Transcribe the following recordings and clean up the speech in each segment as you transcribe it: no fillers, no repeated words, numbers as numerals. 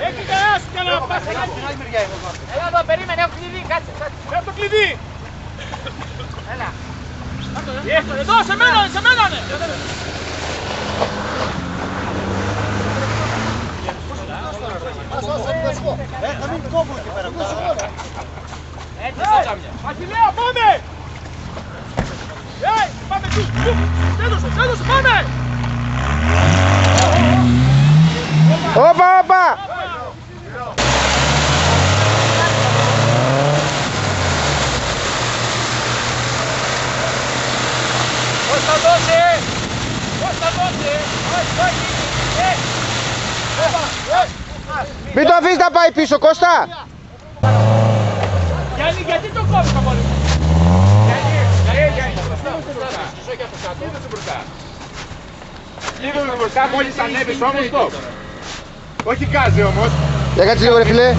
Έχει κανένας και να πας. Έλα εδώ, περίμενε, έχω κλειδί, κάτσε. Έχω το κλειδί. Έλα. Εδώ, σε μένα, σε μένα, ναι. Θα μην κόβω εκεί πέρα. Έτσι, Αχιλλέα, πάμε! Πάμε, τέλος, πάμε! Όπα, όπα! Πώς θα δώσει! Μην το αφήσεις να πάει πίσω, Κώστα! Γιάννη, γιατί το κόβεις το πόλεμο? Γιάννη, λίγο μπροστά, μόλις ανέβεις όμως το. Όχι κάζε όμως. Για κάτσε λίγο ρε φίλε.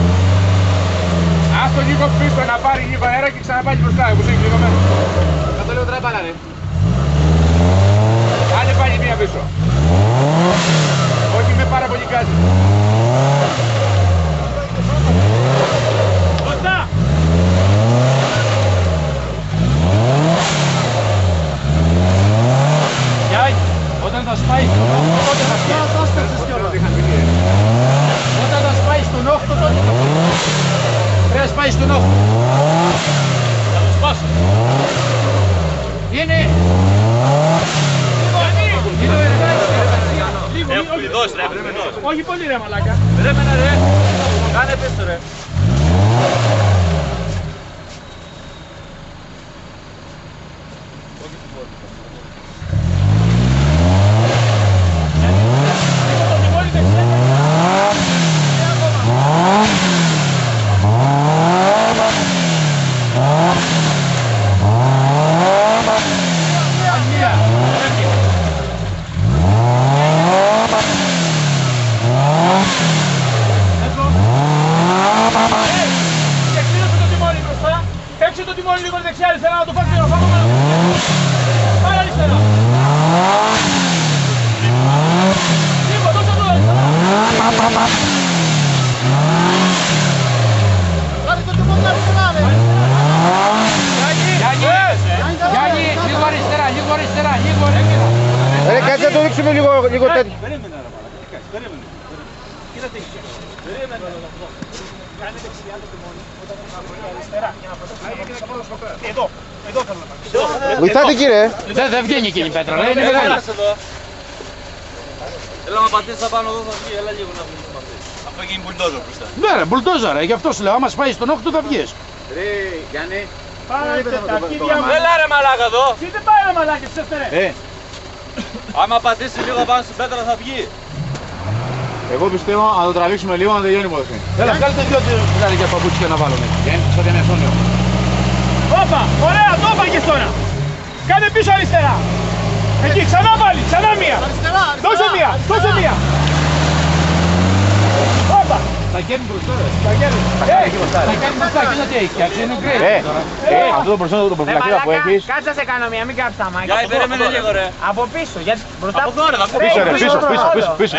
Ας το λίγο πίσω να πάρει λίγο αέρα και ξαναπάει μπροστά, όπως έχει λίγο μέσα. Θα το λίγο τραπάλα ρε. Άντε πάλι μία πίσω. Όχι με πάρα πολύ κάζε. Κωστά! Γιάννη, όταν θα σπάει στον όχθο, τότε θα σκέφτεσαι. Όταν θα σπάει στον όχθο, τότε θα σκέφτεσαι. Πρέπει να σπάει στον όχθο. Θα το σπάσω. Είναι. Έχω κλειδώσει ρε, Όχι πολύ ρε μαλάκα. περίμενε ρε, κάνε πίσω ρε. Παίξε το τιμόνι λίγο δεξιά αριστερά να το πάρει πιο ροφάκο. Πάρε αριστερά. Λίγο, τόσο εδώ αριστερά. Πάρε το τιμόνι αριστερά ρε. Γιάννη, λίγο αριστερά, λίγο αριστερά, λίγο αριστερά. Ρε κάτσε να το δείξουμε λίγο τέτοιο. Περίμενε ρε μαλάκα, περίμενε. Κοίτα τι έχεις κάνει. Περίμενε. Κάνε δεξιά το τιμόνι, όταν θα βρει αριστερά για να προτείνει. Εδώ θέλω να πάω. Βοηθάτε κύριε. Δεν βγαίνει εκείνη η πέτρα, ρε, είναι μεγάλη. Έλα να πατήσεις απάνω εδώ θα βγει, έλα λίγο να βγεις μαζί. Αυτό γίνει μπουλντόζο μπροστά. Ναι ρε, μπουλντόζα ρε, γι' αυτό σου λέω, άμα σπάει στον όχθο θα βγεις. Ρε Γιάννη. Πάμε τα αρχίδια μας. Έλα ρε μαλάκα εδώ. Τι δεν πάει ρε μαλάκες, ψεύτε ρε. Άμα πατήσεις λίγο πάνω στην πέτρα θα βγει. Εγώ πιστεύω αν το τραβήξουμε λίγο να τελειώνει η υπόθεση. Έλα, βγάλτε δύο φιλάρια παπούτσια να βάλουμε. Σαν την εθόνιο. Όπα, ωραία, το έπαγες τώρα. Κάνε πίσω αριστερά. Εκεί, ξανά πάλι, ξανά μία. Αριστερά, Δώσε μία, δώσε μία. Όπα. Θα καίρνει μπροστά ρε. Θα κάνει μπροστά, κοίτα τι έχει φτιάξει, είναι γκρέι. Αυτό το μπροστά το προφυλακτήρα που έχεις. Κάτσε να σε κάνω μία, μην κάψεις τα μάτια. Για περίμενε λίγο ρε. Από πίσω, γιατί μπροστά Από τώρα θα βγει. Πίσω ρε, πίσω.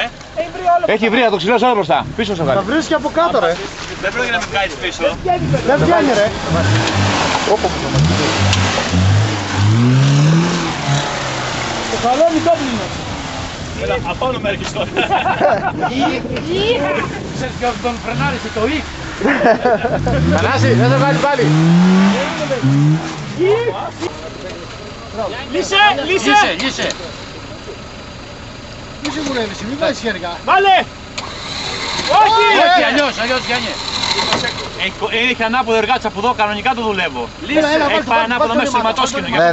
Έχει βρει, να το ξυλώσει όλο μπροστά. Πίσω σε Θα βγάλει. βρίσκει από κάτω ρε. Δεν πρόκειται να με βγάλεις πίσω. Δεν βγαίνει ρε. Το χαλώνει τόπλινο. Έλα, απάνω με έρχεσαι τώρα. Ξέρεις ποιος τον φρενάρισε, το ΙΚ. Θανάση, δεν θα βγάλει πάλι. Λύσε. Μη σιγουρεύεσαι, μην βάζεις χέρια. Βάλε. Όχι, αλλιώς Γιάννη. Έχει ανάποδο εργάτης από εδώ, κανονικά το δουλεύω. Έχει πάει ανάποδο μέσα στο σηματόσκηνο. Ναι.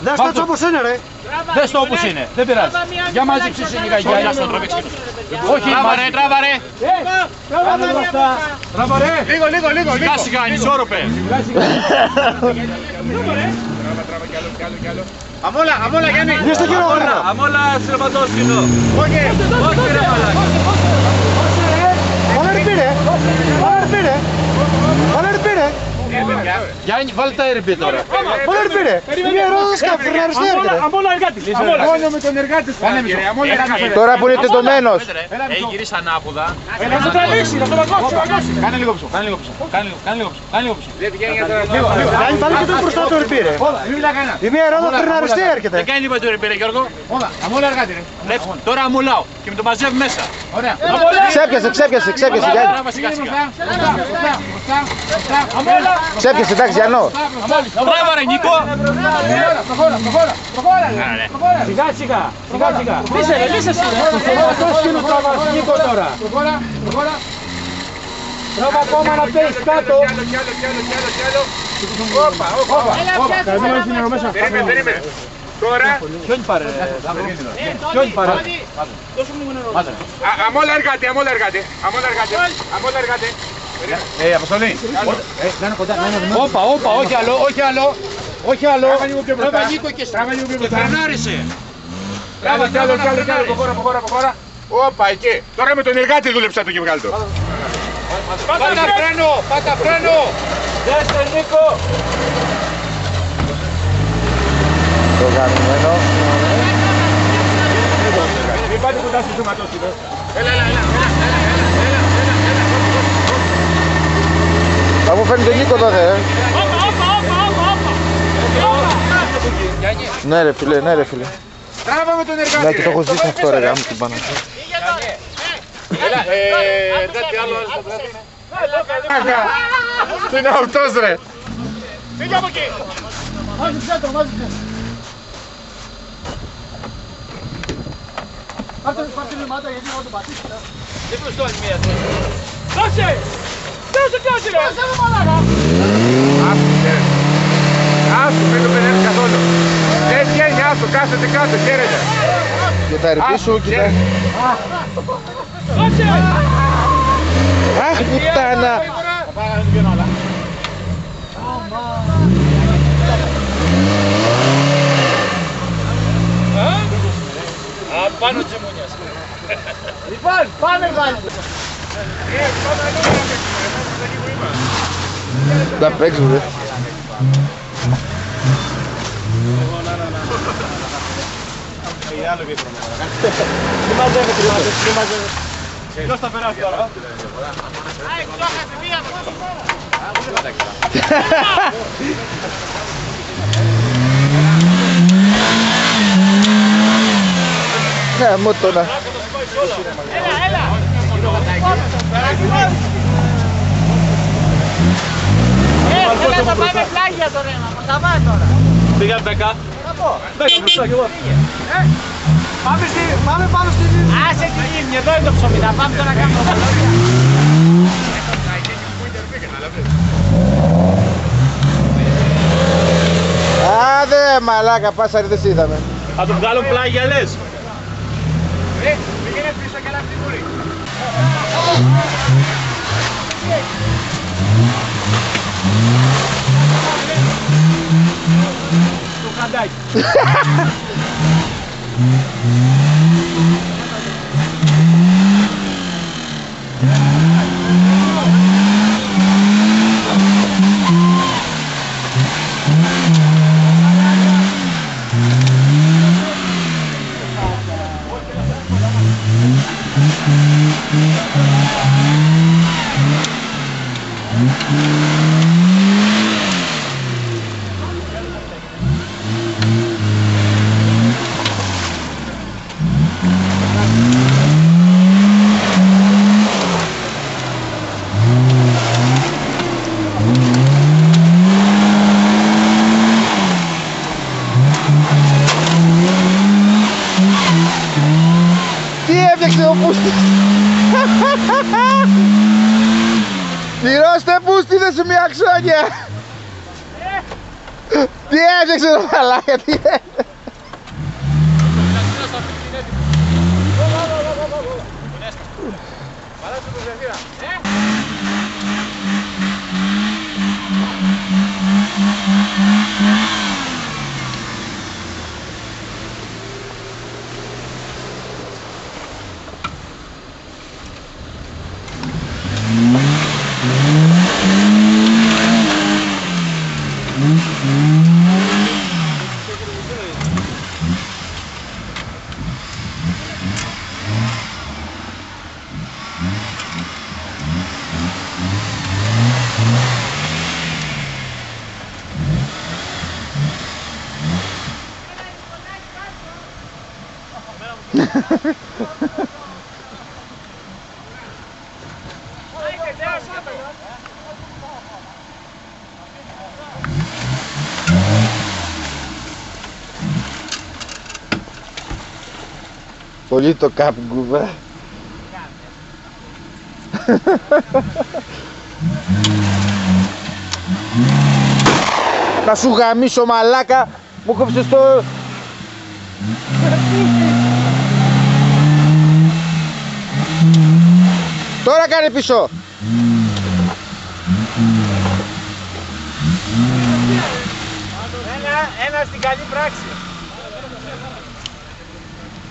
Δες το έτσι όπως είναι ρε. Δες το όπως είναι, δεν πειράζει. Για μάζεψε σε λίγα γυάλια. Όχι, τράβα ρε. Τράβα ρε. Λίγο. Σιγά σιγά, ανισόρροπε. Αμόλα Γιάννη. Δες το κύριο γρήγορα. Αμόλα σηματόσκηνο. Όχι. Όχι ρε μαλάκα. Βάλε ρπήρε. Γιάννη, βάλε τα RP τώρα. Πού έρθει ρε. Είναι ρόδος κάπου, αριστερά έρχεται. Αμόλα εργάτη. Μόνο με τον εργάτη σου. Τώρα που είναι τεντωμένος. Έχει γυρίσει ανάποδα. Να το τραβήξει, να το βαγώσει. Κάνε λίγο πίσω, κάνε λίγο πίσω. Κάνε λίγο πίσω. Δεν βγαίνει για τώρα. Γιάννη, βάλε και το μπροστά του ερπή ρε. Μην μιλά κανένα. Η μία ρόδα πριν αριστερά έρχεται. Δεν κάνει τίποτα το RP, Γιώργο. Όλα, αμόλα εργάτη ρε. Τώρα αμολάω και με το μαζεύει μέσα. Ωραία. Ξέπιασε Γιάννη. Τράβα σιγά σιγά. Ξέπιασε, εντάξει Γιάννο. Τράβα ρε Νίκο. Προχώρα. Σιγά σιγά. Λύσε ρε, λύσε εσύ. Αυτός είναι ο τραβάς, Νίκο τώρα. Προχώρα. Τραβά ακόμα να πέσει κάτω. Όπα. Περίμενε. Τώρα. Ποιον πάρε. Αμόλα εργάτη. Αποστολή. Όπα, όχι άλλο. Τράβα Νίκο και Φρενάρισε. Τράβα κι άλλο. Προχώρα. Όπα, εκεί. Τώρα με τον εργάτη δούλεψα το και βγάλει το. Πάτα φρένο. Δέστε Νίκο. Το γαμμένο. Μην πάτε κοντά στο σωματόσυνο. Έλα. Θα μου φέρνει τον Νίκο τότε. Ναι ρε φίλε. Τράβα με τον Ναι εργάτη. και το έχω ζήσει αυτό ρε γάμο την πάνω. Έλα, εργάτη άλλο θα πρέπει. Τι είναι αυτός ρε. Φύγε από εκεί. Πάρτε λιμάτα γιατί θα το πατήσει. Δεν προστώνει μία. Δώσε κάτι ρε. Άσου, μην το πενεύεις καθόλου. Δεν βγαίνει, άσου, κάθεται κάτω, χαίρετε. Και τα ερπή σου, κοίτα. Δώσε. Αχ πουτάνα. Απάνω τσιμούνιας. Λοιπόν, πάμε πάλι. Τα παίξουν ρε. Ποιος θα περάσει τώρα. Γαμώτονα. Έλα. Έλα να πάμε πλάγια το ρέμα, μας τα πάει τώρα. Πήγα 10. Μπέκα μπροστά κι εγώ. Πάμε πάνω στη λίμνη. Άσε τη λίμνη, εδώ είναι το ψωμί, θα πάμε τώρα να κάνουμε τα λόγια. Άντε μαλάκα, πάσαρι δεν σε είδαμε. Θα του βγάλω πλάγια λες. Πήγαινε πίσω και αλλάξει την κούρη. Το καντάκι. Τι έφτιαξε ο Πούστης. Πληρώστε Πούστιδες σε μια αξόνια. Τι έφτιαξε το μαλάκα, τι έφτιαξε. Πολύ το καπ γκουβέ. Να σου γαμίσω μαλάκα. Μου κόψες το... Τώρα κάνε πίσω. Ένα στην καλή πράξη.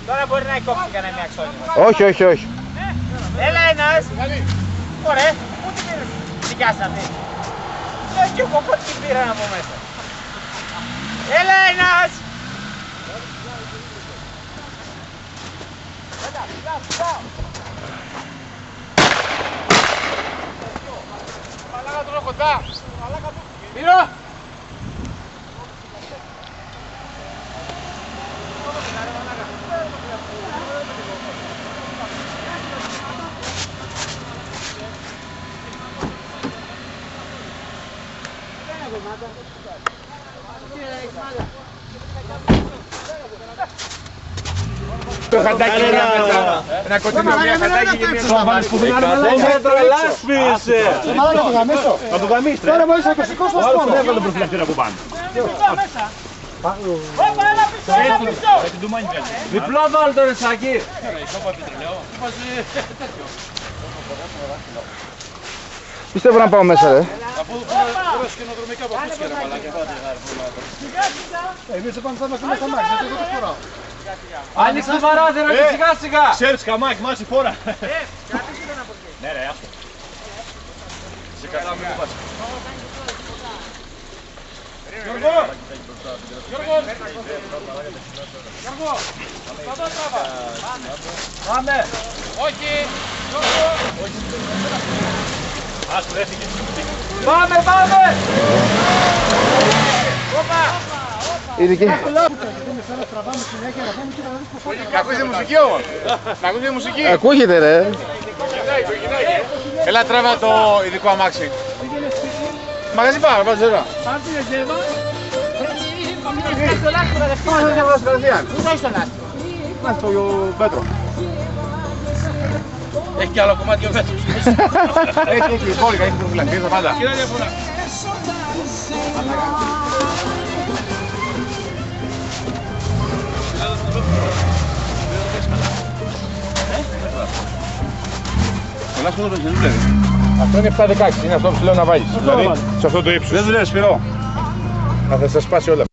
Τώρα μπορεί να κόψει κανένα μια αξόνια. Όχι, όχι, όχι. Έλα ένας. Ωραία, πού την πήρες. Δικάσατε. Λέω και εγώ πότε την πήρα από μέσα. Έλα ένας. Μαλάκα τον κοντά. Πήρω. Το χαντάκι ένα κοντινό, μια χαντάκι και μια σοβαρή. Δεν τρελάς Μαλάκα το γαμίσω. Θα το γαμίσεις. Τώρα μπορείς να το σηκώσω Ο άλλος στον δεν έβαλε τον προφυλακτήρα από πάνω. Όπα, έλα πίσω, έλα πίσω. Διπλό βάλ το ρεσάκι. Πιστεύω να πάω μέσα, ρε. Εμείς επάνω θα είμαστε μέσα μάχη, γιατί εγώ το φοράω. Άνοιξε το παράθυρο και σιγά σιγά. Ξέρεις καμάκι, μάτσι φόρα. Ναι ρε, άστο. Σε καλά μην το πας. Γιώργο! Γιώργο! Γιώργο! Σταδό τράβα! Πάμε. Όχι! Γιώργο! Άστο, έφυγε. Πάμε, πάμε. Όπα! Είναι και... Τραβάμε συνέχεια, να πάμε και να δεις πως θα Να ακούσει μουσική όμως. Να ακούσει μουσική. Ακούγεται, ρε. Έλα τράβα το ειδικό αμάξι. Μαγαζί πάμε, πάμε τώρα. Στο λάστιχο, ρε, Πάμε να διαβάσω κατευθείαν. πού θα είσαι το λάστιχο? Πάμε στο Πέτρο. Έχει κι άλλο κομμάτι ο Πέτρος. Έχει υπόλοιπα, έχει προφυλακτήρια τα πάντα. Κοίτα διαφορά. Πολλά σκότω δεν δουλεύει. Αυτό είναι 7-16, είναι αυτό που σου λέω να βάλεις. Δηλαδή, σε αυτό το ύψος. Δεν δουλεύει Σπυρό. Θα σας σπάσει όλα.